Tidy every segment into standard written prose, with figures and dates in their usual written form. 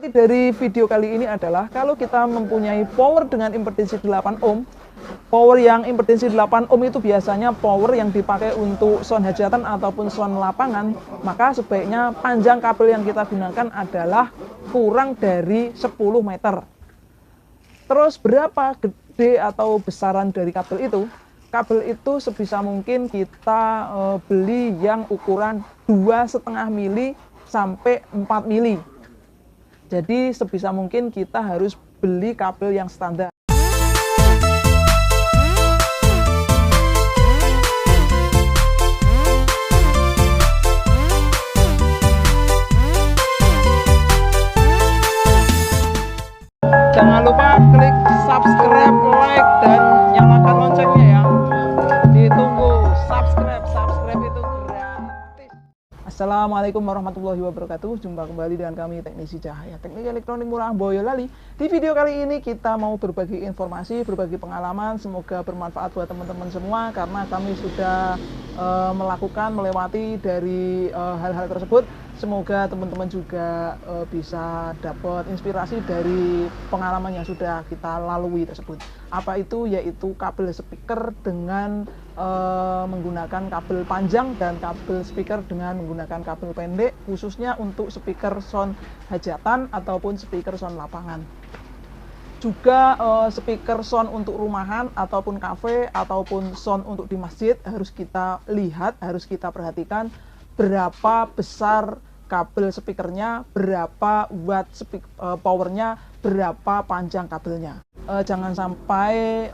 Inti dari video kali ini adalah kalau kita mempunyai power dengan impedensi 8 ohm, power yang impedensi 8 ohm itu biasanya power yang dipakai untuk sound hajatan ataupun sound lapangan, maka sebaiknya panjang kabel yang kita gunakan adalah kurang dari 10 meter. Terus berapa gede atau besaran dari kabel itu? Kabel itu sebisa mungkin kita beli yang ukuran 2,5 mili sampai 4 mili. Jadi sebisa mungkin kita harus beli kabel yang standar. Jangan lupa klik subscribe, like, dan nyalakan loncengnya ya. Ditunggu subscribe itu gratis. Assalamualaikum warahmatullahi wabarakatuh. Jumpa kembali dengan kami Teknisi Cahaya, teknik elektronik murah Boyolali. Di video kali ini kita mau berbagi informasi, berbagi pengalaman. Semoga bermanfaat buat teman-teman semua karena kami sudah melewati dari hal-hal tersebut. Semoga teman-teman juga bisa dapat inspirasi dari pengalaman yang sudah kita lalui tersebut. Apa itu? Yaitu kabel speaker dengan menggunakan kabel panjang dan kabel speaker dengan menggunakan kabel pendek, khususnya untuk speaker sound hajatan ataupun speaker sound lapangan. Juga speaker sound untuk rumahan ataupun kafe ataupun sound untuk di masjid harus kita lihat, harus kita perhatikan berapa besar kabel speakernya, berapa watt powernya, berapa panjang kabelnya. Jangan sampai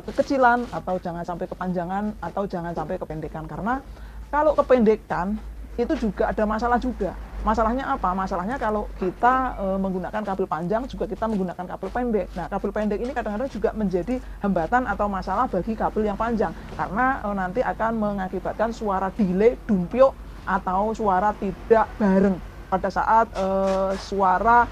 kekecilan atau jangan sampai kepanjangan atau jangan sampai kependekan, karena kalau kependekan itu juga ada masalah juga. Masalahnya apa? Masalahnya kalau kita menggunakan kabel panjang juga kita menggunakan kabel pendek. Nah, kabel pendek ini kadang-kadang juga menjadi hambatan atau masalah bagi kabel yang panjang karena nanti akan mengakibatkan suara delay, dumpio, atau suara tidak bareng pada saat suara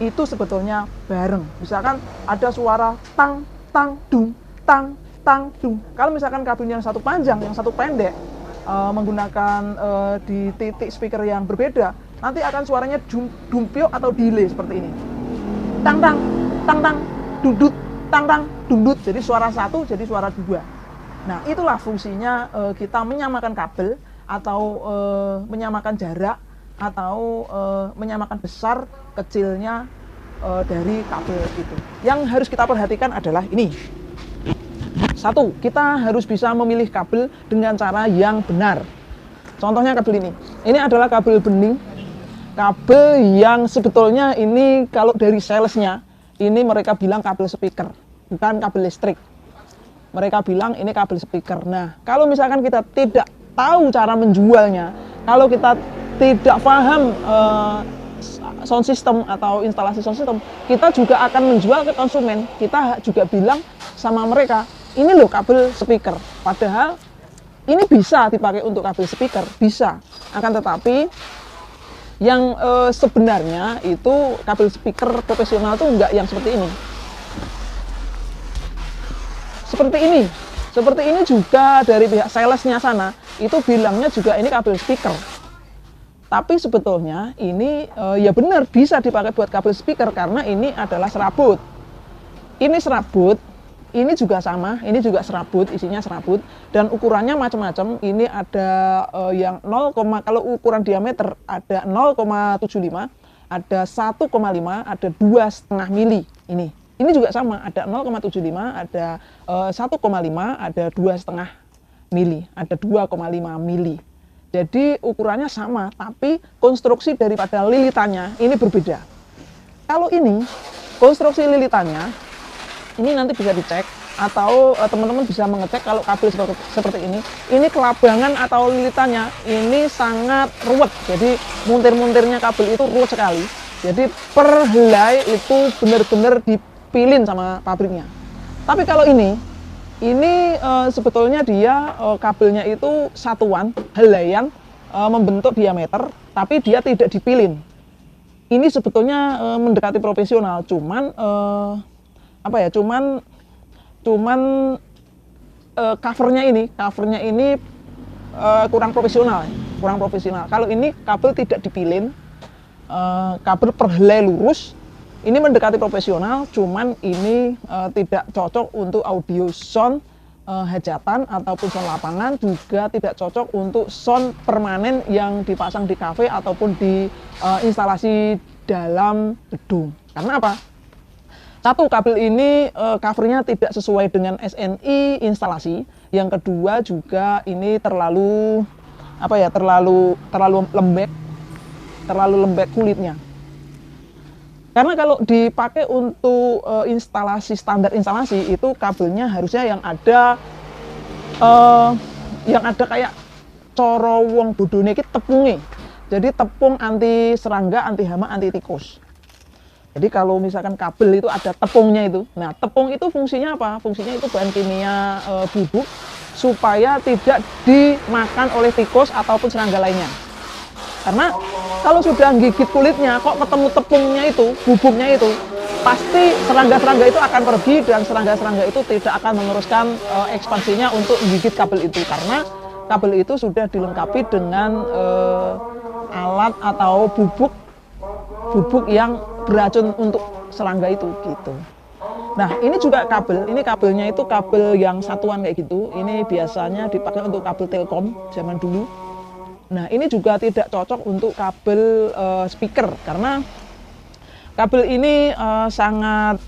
itu sebetulnya bareng. Misalkan ada suara tang tang dung tang tang dung. Kalau misalkan kabelnya yang satu panjang, yang satu pendek, menggunakan di titik speaker yang berbeda, nanti akan suaranya dumpio atau delay seperti ini. Tang tang tang tang dudut tang tang dudut. Jadi suara satu jadi suara dua. Nah, itulah fungsinya kita menyamakan kabel atau menyamakan jarak atau menyamakan besar kecilnya dari kabel itu. Yang harus kita perhatikan adalah ini. Satu, kita harus bisa memilih kabel dengan cara yang benar. Contohnya kabel ini. Ini adalah kabel bening. Kabel yang sebetulnya ini kalau dari salesnya, ini mereka bilang kabel speaker, bukan kabel listrik. Mereka bilang ini kabel speaker. Nah, kalau misalkan kita tidak tahu cara menjualnya, kalau kita tidak paham sound system atau instalasi sound system, kita juga akan menjual ke konsumen. Kita juga bilang sama mereka, ini loh kabel speaker. Padahal ini bisa dipakai untuk kabel speaker, bisa. Akan tetapi yang sebenarnya itu kabel speaker profesional itu enggak yang seperti ini. Seperti ini juga dari pihak salesnya sana itu bilangnya juga ini kabel speaker. Tapi sebetulnya ini ya benar bisa dipakai buat kabel speaker karena ini adalah serabut. Ini serabut. Ini juga sama, ini juga serabut, isinya serabut dan ukurannya macam-macam. Ini ada yang 0, kalau ukuran diameter ada 0,75, ada 1,5, ada 2,5 mili. Ini juga sama, ada 0,75, ada 1,5, ada 2,5 mili, ada 2,5 mili. Jadi ukurannya sama, tapi konstruksi daripada lilitannya ini berbeda. Kalau ini konstruksi lilitannya ini nanti bisa dicek atau teman-teman bisa mengecek kalau kabel seperti ini kelabangan atau lilitannya ini sangat ruwet. Jadi muntir-muntirnya kabel itu ruwet sekali. Jadi per helai itu benar-benar dipilin sama pabriknya. Tapi kalau ini sebetulnya dia kabelnya itu satuan helaian membentuk diameter, tapi dia tidak dipilin. Ini sebetulnya mendekati profesional, cuman covernya ini kurang profesional. Kalau ini kabel tidak dipilin, kabel per helai lurus. Ini mendekati profesional, cuman ini tidak cocok untuk audio sound hajatan ataupun sound lapangan, juga tidak cocok untuk sound permanen yang dipasang di kafe ataupun di instalasi dalam gedung. Karena apa? Satu, kabel ini covernya tidak sesuai dengan SNI instalasi. Yang kedua juga ini terlalu lembek kulitnya. Karena kalau dipakai untuk instalasi standar instalasi itu kabelnya harusnya yang ada kayak coro wong bodone iki tepunge. Jadi tepung anti serangga, anti hama, anti tikus. Jadi kalau misalkan kabel itu ada tepungnya itu, nah tepung itu fungsinya apa? Fungsinya itu bahan kimia bubuk supaya tidak dimakan oleh tikus ataupun serangga lainnya. Karena kalau sudah gigit kulitnya, kok ketemu tepungnya itu, bubuknya itu, pasti serangga-serangga itu akan pergi dan serangga-serangga itu tidak akan meneruskan ekspansinya untuk menggigit kabel itu. Karena kabel itu sudah dilengkapi dengan alat atau bubuk yang beracun untuk serangga itu gitu. Nah ini juga kabel, ini kabelnya itu kabel yang satuan kayak gitu. Ini biasanya dipakai untuk kabel Telkom zaman dulu. Nah ini juga tidak cocok untuk kabel speaker karena kabel ini sangat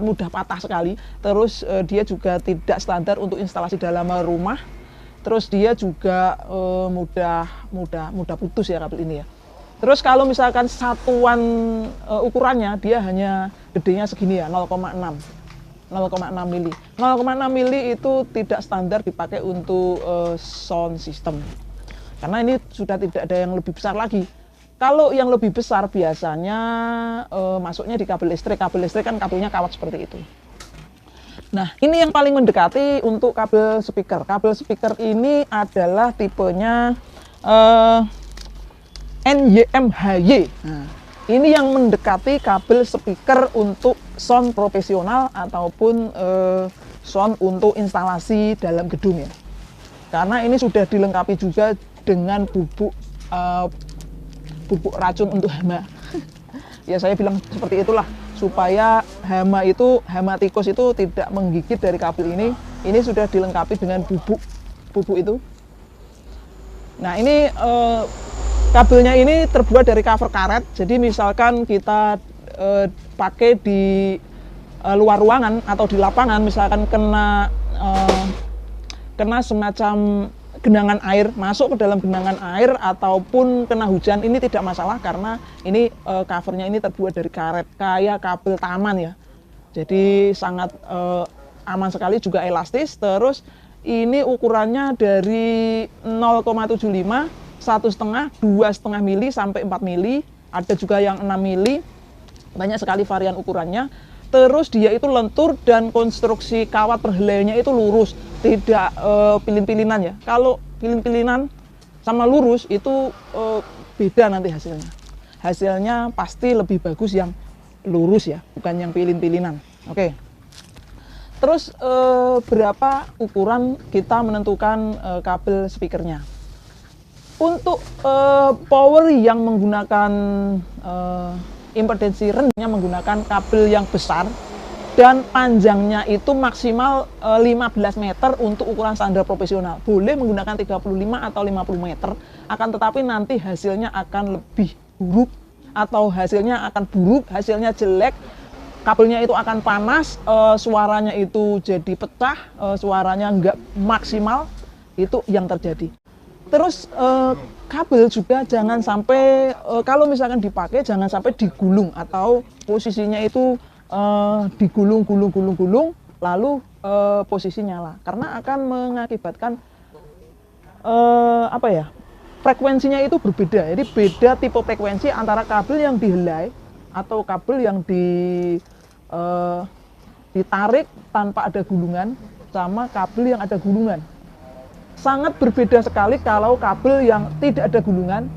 mudah patah sekali. Terus dia juga tidak standar untuk instalasi dalam rumah. Terus dia juga mudah putus ya kabel ini ya. Terus kalau misalkan satuan ukurannya dia hanya gedenya segini ya, 0,6 mili. 0,6 mili itu tidak standar dipakai untuk sound system. Karena ini sudah tidak ada yang lebih besar lagi. Kalau yang lebih besar biasanya masuknya di kabel listrik. Kabel listrik kan kabelnya kawat seperti itu. Nah, ini yang paling mendekati untuk kabel speaker. Kabel speaker ini adalah tipenya NYMHY. Nah, ini yang mendekati kabel speaker untuk sound profesional ataupun sound untuk instalasi dalam gedung ya. Karena ini sudah dilengkapi juga dengan bubuk racun untuk hama. Ya saya bilang seperti itulah supaya hama tikus itu tidak menggigit dari kabel ini. Ini sudah dilengkapi dengan bubuk itu. Nah ini kabelnya ini terbuat dari cover karet. Jadi misalkan kita pakai di luar ruangan atau di lapangan, misalkan kena semacam genangan air, masuk ke dalam genangan air ataupun kena hujan, ini tidak masalah karena ini covernya ini terbuat dari karet kayak kabel taman ya. Jadi sangat aman sekali, juga elastis. Terus ini ukurannya dari 0,75, 1,5, 2,5 mili sampai 4 mili. Ada juga yang 6 mili. Banyak sekali varian ukurannya. Terus dia itu lentur dan konstruksi kawat perhelainya itu lurus, tidak pilin-pilinan ya. Kalau pilin-pilinan sama lurus itu beda nanti hasilnya. Hasilnya pasti lebih bagus yang lurus ya, bukan yang pilin-pilinan. Oke. Terus berapa ukuran kita menentukan kabel speakernya? Untuk power yang menggunakan impedensi rendahnya menggunakan kabel yang besar dan panjangnya itu maksimal 15 meter untuk ukuran standar profesional. Boleh menggunakan 35 atau 50 meter, akan tetapi nanti hasilnya akan lebih buruk atau hasilnya akan buruk, hasilnya jelek, kabelnya itu akan panas, suaranya itu jadi pecah, suaranya nggak maksimal, itu yang terjadi. Terus kabel juga jangan sampai kalau misalkan dipakai jangan sampai digulung atau posisinya itu digulung lalu posisi nyala, karena akan mengakibatkan frekuensinya itu berbeda. Jadi beda tipe frekuensi antara kabel yang dihelai atau kabel yang ditarik tanpa ada gulungan sama kabel yang ada gulungan. Sangat berbeda sekali kalau kabel yang tidak ada gulungan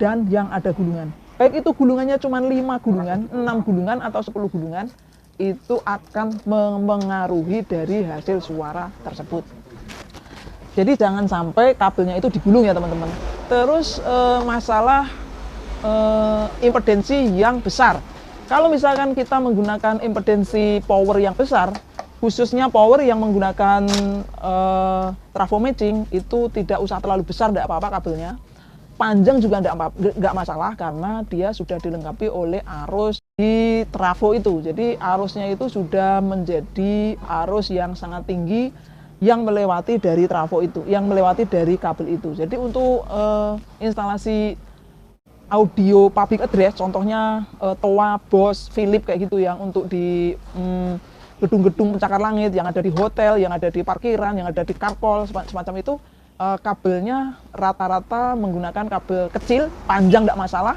dan yang ada gulungan. Baik itu gulungannya cuma 5 gulungan, 6 gulungan atau 10 gulungan, itu akan mempengaruhi dari hasil suara tersebut. Jadi jangan sampai kabelnya itu digulung ya teman-teman. Terus masalah impedensi yang besar. Kalau misalkan kita menggunakan impedensi power yang besar, khususnya power yang menggunakan trafo matching, itu tidak usah terlalu besar, tidak apa-apa kabelnya. Panjang juga nggak masalah karena dia sudah dilengkapi oleh arus di trafo itu. Jadi arusnya itu sudah menjadi arus yang sangat tinggi yang melewati dari trafo itu, yang melewati dari kabel itu. Jadi untuk instalasi audio public address, contohnya TOA, Bose, Philips kayak gitu, yang untuk di gedung-gedung pencakar langit, yang ada di hotel, yang ada di parkiran, yang ada di carport, semacam itu, kabelnya rata-rata menggunakan kabel kecil, panjang tidak masalah,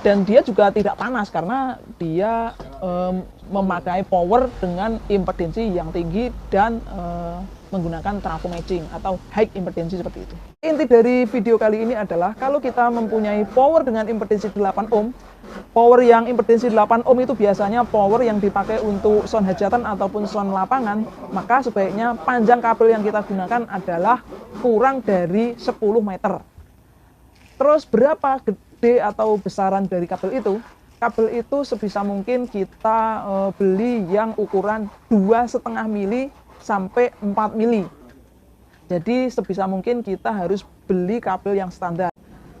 dan dia juga tidak panas karena dia memakai power dengan impedensi yang tinggi dan menggunakan trafo matching atau high impedensi seperti itu. Inti dari video kali ini adalah kalau kita mempunyai power dengan impedensi 8 ohm, power yang impedensi 8 ohm itu biasanya power yang dipakai untuk sound hajatan ataupun sound lapangan, maka sebaiknya panjang kabel yang kita gunakan adalah kurang dari 10 meter. Terus berapa gede atau besaran dari kabel itu? Kabel itu sebisa mungkin kita beli yang ukuran 2,5 mili sampai 4 mili. Jadi sebisa mungkin kita harus beli kabel yang standar.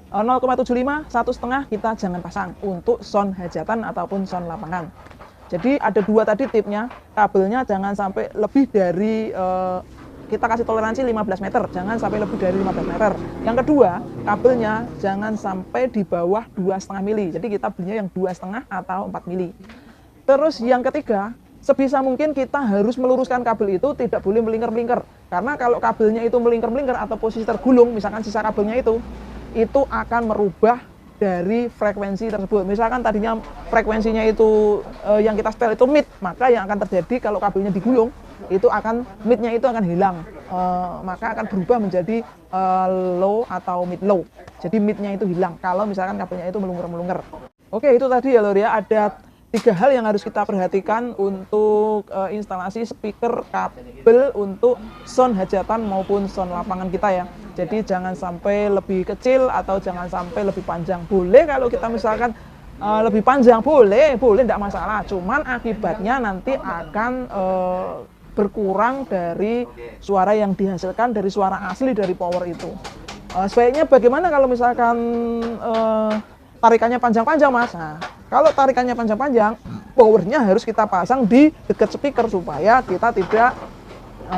0,75, 1,5 kita jangan pasang untuk sound hajatan ataupun sound lapangan. Jadi ada dua tadi tipnya, kabelnya jangan sampai lebih dari kita kasih toleransi 15 meter, jangan sampai lebih dari 15 meter. Yang kedua, kabelnya jangan sampai di bawah 2,5 mili. Jadi kita belinya yang 2,5 atau 4 mili. Terus yang ketiga, sebisa mungkin kita harus meluruskan kabel itu, tidak boleh melingkar-melingkar. Karena kalau kabelnya itu melingkar-melingkar atau posisi tergulung, misalkan sisa kabelnya itu akan merubah dari frekuensi tersebut. Misalkan tadinya frekuensinya itu yang kita setel itu mid, maka yang akan terjadi kalau kabelnya digulung, itu akan midnya itu akan hilang, maka akan berubah menjadi low atau mid low. Jadi midnya itu hilang kalau misalkan kabelnya itu melungker-melungker. Oke, itu tadi ya lor ya, ada 3 hal yang harus kita perhatikan untuk instalasi speaker kabel untuk sound hajatan maupun sound lapangan kita ya. Jadi jangan sampai lebih kecil atau jangan sampai lebih panjang. Boleh kalau kita misalkan lebih panjang, boleh tidak masalah. Cuman akibatnya nanti akan berkurang dari suara yang dihasilkan dari suara asli dari power itu. Sebaiknya bagaimana kalau misalkan tarikannya panjang-panjang, Mas? Nah, kalau tarikannya panjang-panjang, powernya harus kita pasang di dekat speaker supaya kita tidak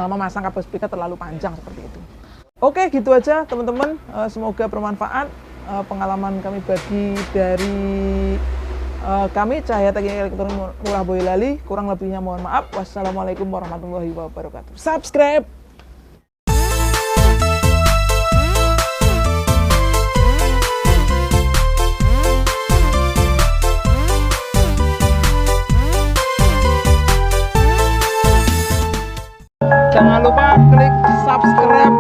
memasang kabel speaker terlalu panjang seperti itu. Oke, gitu aja teman-teman. Semoga bermanfaat pengalaman kami bagi dari kami Cahaya Teknik Elektronik Murah Boyolali. Kurang lebihnya mohon maaf. Wassalamualaikum warahmatullahi wabarakatuh. Subscribe. Jangan lupa klik subscribe,